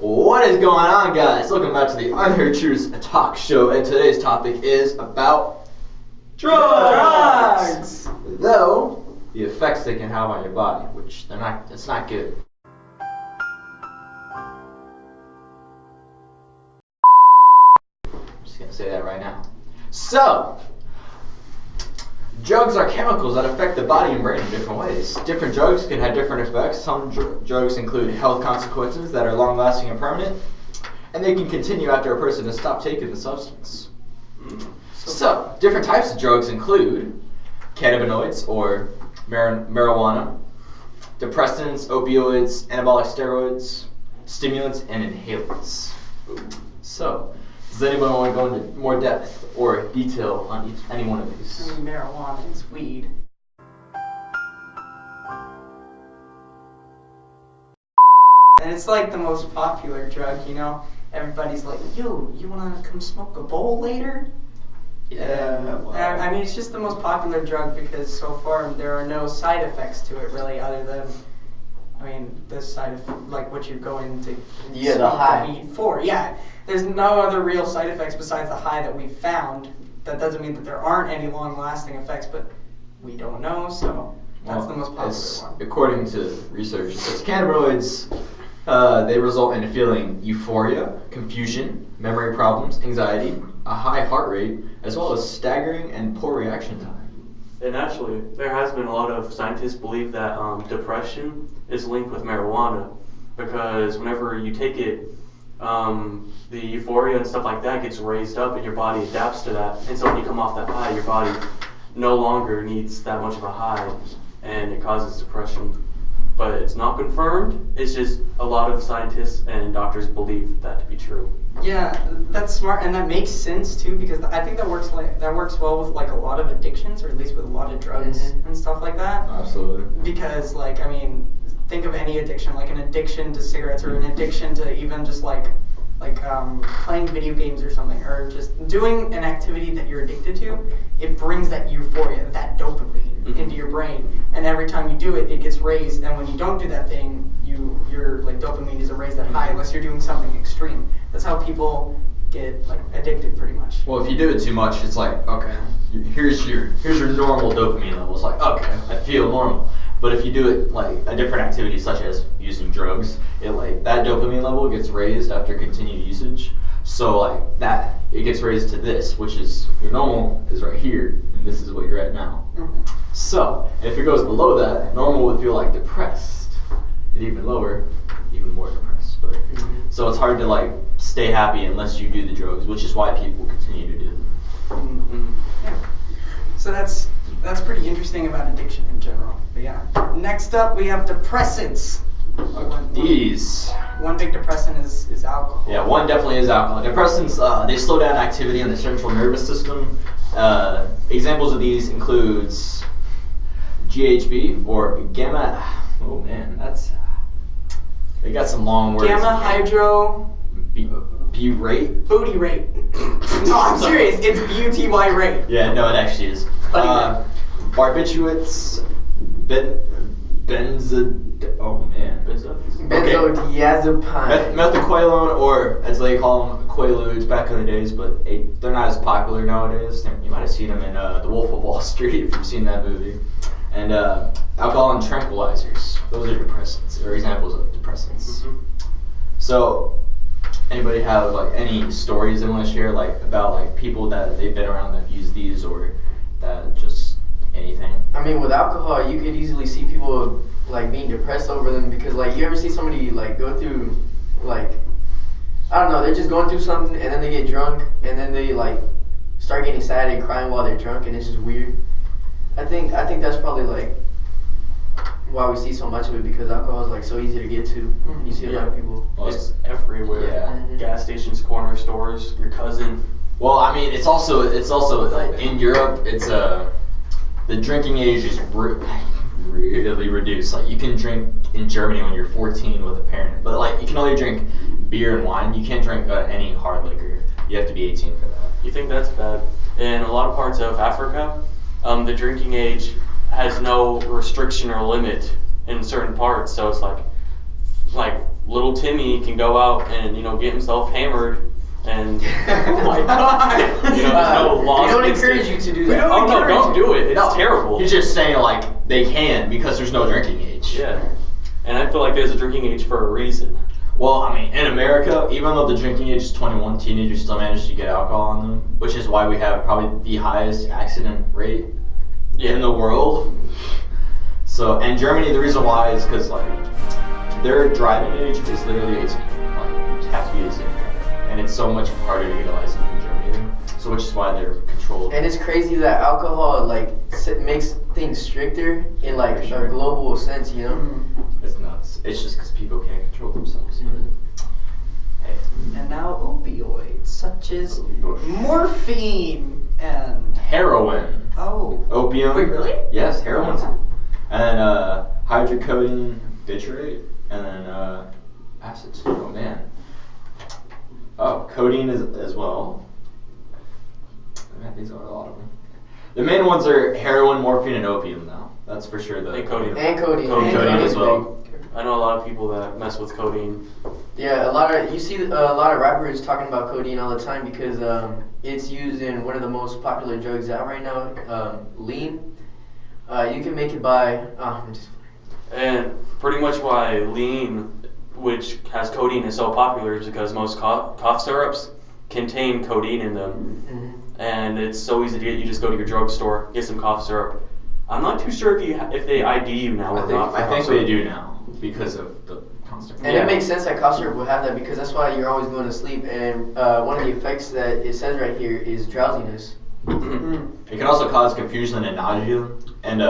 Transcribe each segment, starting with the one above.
What is going on, guys? Welcome back to the Unheard Truths talk show, and today's topic is about drugs. Though the effects they can have on your body, which it's not good. I'm just gonna say that right now. So, drugs are chemicals that affect the body and brain in different ways. Different drugs can have different effects. Some drugs include health consequences that are long-lasting and permanent, and they can continue after a person has stopped taking the substance. So, different types of drugs include cannabinoids or marijuana, depressants, opioids, anabolic steroids, stimulants, and inhalants. So, does anyone want to go into more depth or detail on any one of these? I mean, marijuana is weed. And it's like the most popular drug, you know? Everybody's like, yo, you wanna come smoke a bowl later? Yeah, well. I mean, it's just the most popular drug because so far there are no side effects to it really other than, I mean, the side of like what you're going to the smoke high. the weed for. Yeah, there's no other real side effects besides the high that we've found. That doesn't mean that there aren't any long-lasting effects, but we don't know, so that's the most popular one. According to research, it says cannabinoids, they result in feeling euphoria, confusion, memory problems, anxiety, a high heart rate, as well as staggering and poor reaction time. And actually, there has been a lot of scientists believe that depression is linked with marijuana because whenever you take it, the euphoria and stuff like that gets raised up and your body adapts to that. And so when you come off that high, your body no longer needs that much of a high and it causes depression. But it's not confirmed. It's just a lot of scientists and doctors believe that to be true. Yeah, that's smart, and that makes sense too because I think that works well with like a lot of addictions, or at least with a lot of drugs and stuff like that. Absolutely. Because like I mean, think of any addiction, like an addiction to cigarettes, or an addiction to even just like playing video games or something, or just doing an activity that you're addicted to. It brings that euphoria, that dopamine into your brain, and every time you do it, it gets raised. And when you don't do that thing, your like dopamine isn't raised that high unless you're doing something extreme. That's how people get like addicted, pretty much. Well, if you do it too much, it's like, okay, here's your normal dopamine level. It's like, okay, I feel normal. But if you do it like a different activity, such as using drugs, it like that dopamine level gets raised after continued usage. So like that, it gets raised to this, which is your normal is right here, and this is what you're at now. So if it goes below that, normal would feel like depressed, and even lower, even more depressed. But so it's hard to like stay happy unless you do the drugs, which is why people continue to do them. Yeah. So that's pretty interesting about addiction in general. But yeah. Next up, we have depressants. One big depressant is alcohol. Yeah, one definitely is alcohol. Depressants, they slow down activity in the central nervous system. Examples of these includes GHB or gamma. Oh man, they got some long words. Gamma hydro. Butyrate. Booty rate. No, I'm serious. It's BUTY rate. Yeah, no, it actually is. Barbiturates, benzodiazepine. Methaqualone, or as they call them, quaaludes back in the days, but they're not as popular nowadays. You might have seen them in The Wolf of Wall Street if you've seen that movie. And alcohol and tranquilizers. Those are depressants, or examples of depressants. So, anybody have like any stories they want to share, like about like people that they've been around that use these, or that just anything? I mean, with alcohol, you could easily see people like being depressed over them because like you ever see somebody like go through like I don't know, they're just going through something and then they get drunk and then they like start getting sad and crying while they're drunk and it's just weird. I think that's probably like why we see so much of it because alcohol is like so easy to get to. You see a lot of people. Well, it's everywhere. Yeah. Gas stations, corner stores, your cousin. Well, I mean, it's also like in Europe, it's the drinking age is really reduced. Like you can drink in Germany when you're 14 with a parent, but like you can only drink beer and wine. You can't drink any hard liquor. You have to be 18 for that. You think that's bad? In a lot of parts of Africa, the drinking age has no restriction or limit in certain parts. So it's like little Timmy can go out and get himself hammered. And Oh my god. there's no laws we don't against encourage it. you to do We that. don't Oh no, encourage don't you. do it. It's No, terrible. He's just saying like they can because there's no drinking age. Yeah. And I feel like there's a drinking age for a reason. Well, I mean, in America, even though the drinking age is 21, teenagers still manage to get alcohol on them, which is why we have probably the highest accident rate in the world. So, and Germany, the reason why is because like their driving age is literally 18. Like, you have to be 18. And it's so much harder to get a license in Germany, so which is why they're controlled. And it's crazy that alcohol like makes things stricter in like a global sense, you know. Mm-hmm. It's nuts. It's just because people can't control themselves. Hey. And now opioids such as morphine and Heroin. Opium. Wait, really? Yes, heroin. And then hydrocodone, biturate, and then acids. Oh man. Oh, codeine as well. Man, these are a lot of them. The main ones are heroin, morphine, and opium, though. That's for sure. And codeine. And codeine. Codeine as well. I know a lot of people that mess with codeine. Yeah, you see a lot of rappers talking about codeine all the time because it's used in one of the most popular drugs out right now, lean. You can make it by. And pretty much why lean, which has codeine, is so popular is because most cough syrups contain codeine in them. Mm-hmm. And it's so easy to get. You just go to your drugstore, get some cough syrup. I'm not too sure if they ID you now or not. I think they do now because of the constant. And it makes sense that cough syrup will have that because that's why you're always going to sleep. And one of the effects that it says right here is drowsiness. It can also cause confusion and nausea, and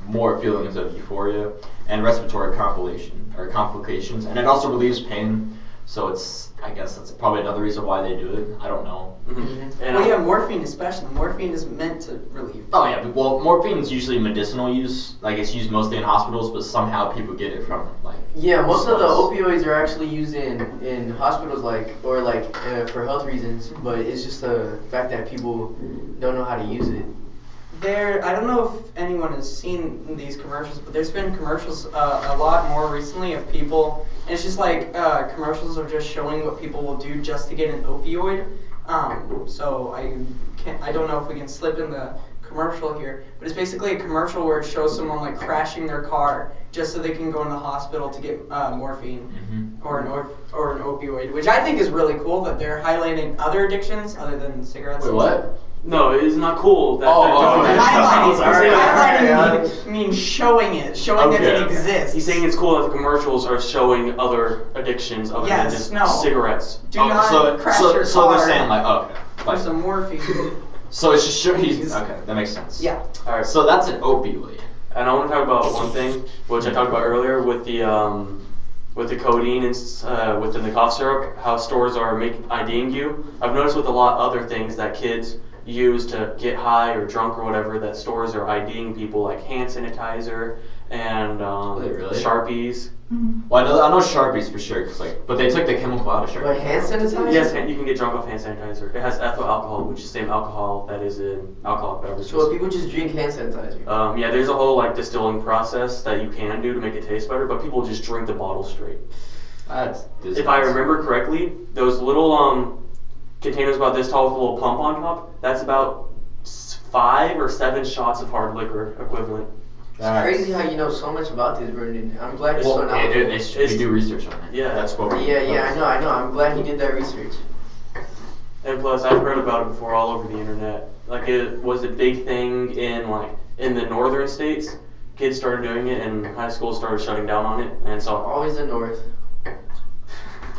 more feelings of euphoria and respiratory complications, and it also relieves pain. So I guess that's probably another reason why they do it. I don't know. Mm-hmm. And Well, yeah, morphine especially. Morphine is meant to relieve. Oh yeah, well, morphine is usually medicinal use. Like it's used mostly in hospitals, but somehow people get it from like. Yeah, most of the slugs. opioids are actually used in hospitals, for health reasons. But it's just the fact that people don't know how to use it. I don't know if anyone has seen these commercials, but there's been commercials a lot more recently of people, and it's just like commercials of just showing what people will do just to get an opioid. So I don't know if we can slip in the commercial here, but it's basically a commercial where it shows someone like crashing their car just so they can go in the hospital to get morphine or an opioid, which I think is really cool that they're highlighting other addictions other than cigarettes. Wait, what? no, it is not cool. That Highlighting means showing that it exists. He's saying it's cool that the commercials are showing other addictions other than just cigarettes. Do not crash your car so they're saying like, okay, for some morphine. so it's just okay, that makes sense. Yeah. All right. So that's an opioid. And I want to talk about one thing, which I talked about earlier with the codeine and within the cough syrup, how stores are IDing you. I've noticed with a lot of other things that kids use to get high or drunk or whatever, that stores are IDing people like hand sanitizer and Really? Sharpies. Well, I know Sharpies for sure, but they took the chemical out of Sharpies. But hand sanitizer? Yes, you can get drunk off hand sanitizer. It has ethyl alcohol, which is the same alcohol that is in alcoholic beverages. So people just drink hand sanitizer? Yeah, there's a whole distilling process that you can do to make it taste better, but people just drink the bottle straight. If I remember correctly, those little containers about this tall with a little pump on top, that's about 5 or 7 shots of hard liquor equivalent. It's crazy how you know so much about this, Brendan. I'm glad you're so knowledgeable. We do research on it. Yeah. That's what we Yeah, I know. I'm glad he did that research. And plus, I've heard about it before all over the internet. It was a big thing in the northern states. Kids started doing it, and high schools started shutting down on it, and so Always the north.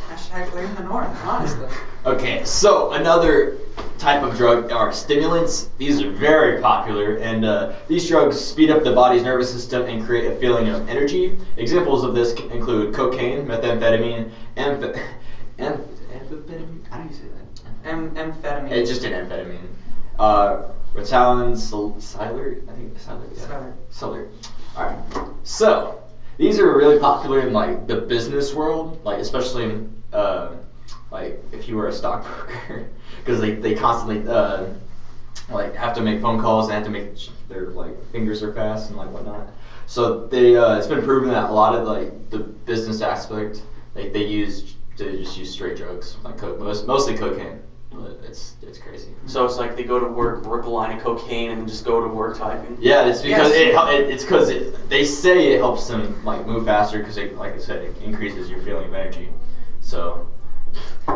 Hashtag leave the north, honestly. Okay, so another type of drug are stimulants. These are very popular, and these drugs speed up the body's nervous system and create a feeling of energy. Examples of this include cocaine, methamphetamine, amphetamine. How do you say that? Amphetamine. It's just an amphetamine. Ritalin, Cylert, I think Cylert. Yeah. Cylert. All right. So these are really popular in the business world, especially in if you were a stockbroker, because they constantly have to make phone calls and have to make their fingers are fast and whatnot. So they it's been proven that a lot of the business aspect like they just use straight drugs, like mostly cocaine. But it's crazy. So it's like they go to work, work a line of cocaine, and just go to work typing. Yeah, it's because Yes. they say it helps them like move faster because like I said, it increases your feeling of energy. So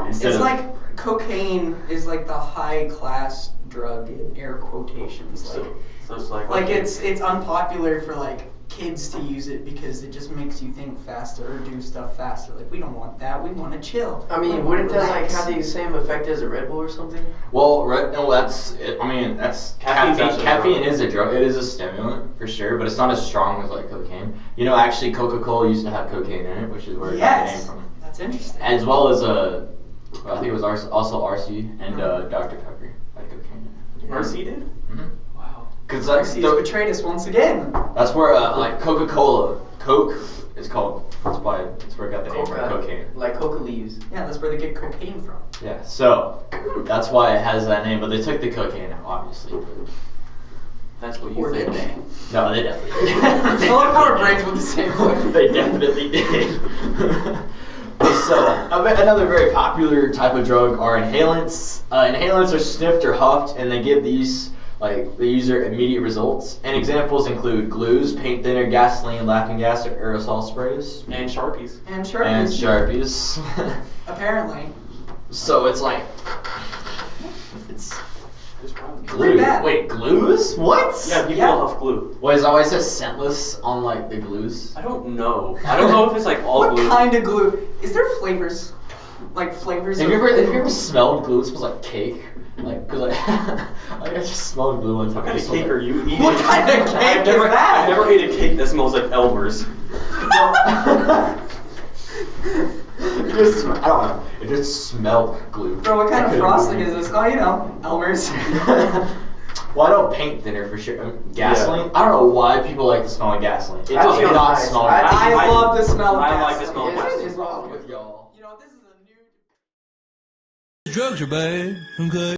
instead It's of like cocaine is like the high class drug in air quotations. Like, So it's like it's unpopular for like kids to use it because it just makes you think faster or do stuff faster. Like we don't want that. We want to chill. I mean, wouldn't that like have the same effect as a Red Bull or something? well, no, that's it. I mean, that's Caffeine's caffeine. actually a Caffeine drug. is a drug. It is a stimulant for sure, but it's not as strong as like cocaine. You know, actually, Coca-Cola used to have cocaine in it, which is where it got the name Yes, from. that's interesting. As well as I think it was also RC and Dr Pepper had cocaine in it. RC did? Mm-hmm. Wow. Because Darcy has betrayed us once again. that's where like Coca-Cola, Coke is called. That's where it got the name from cocaine. Like coca leaves. Yeah, that's where they get cocaine from. Yeah, so that's why it has that name. But they took the cocaine out, obviously. That's what you Or did think. they? No, they definitely did. I love how our brains went the same way. They definitely did. So, another very popular type of drug are inhalants. Inhalants are sniffed or huffed, and they give these the user immediate results. And examples include glues, paint thinner, gasoline, laughing gas, or aerosol sprays. And Sharpies. And Sharpies. And Sharpies. Apparently. So it's like it's Pretty bad. Wait, glues? What? Yeah, people Yeah. huff glue. Wait, is that why it says scentless on like the glues? I don't know. I don't know if it's like all What glue. kind of glue? Is there flavors? Like flavors Have of you ever smelled glue? It smells like cake. Like, cause I just smelled glue one time. What kind It of smells cake like- are you eating? What kind of cake I've never, is that? I've never ate a cake that smells like Elmer's. I don't know. It just smelled glue. Bro, what kind I of couldn't frosting believe is it. this? Oh, you know, Elmer's. Well, I know paint thinner for sure. Gasoline. I don't know why people like the smell of gasoline. It I does feel not nice. smell like I gasoline. love the smell of I gasoline. like the smell of What gasoline. is wrong with y'all? You know, this is a new... Drugs are bad, okay?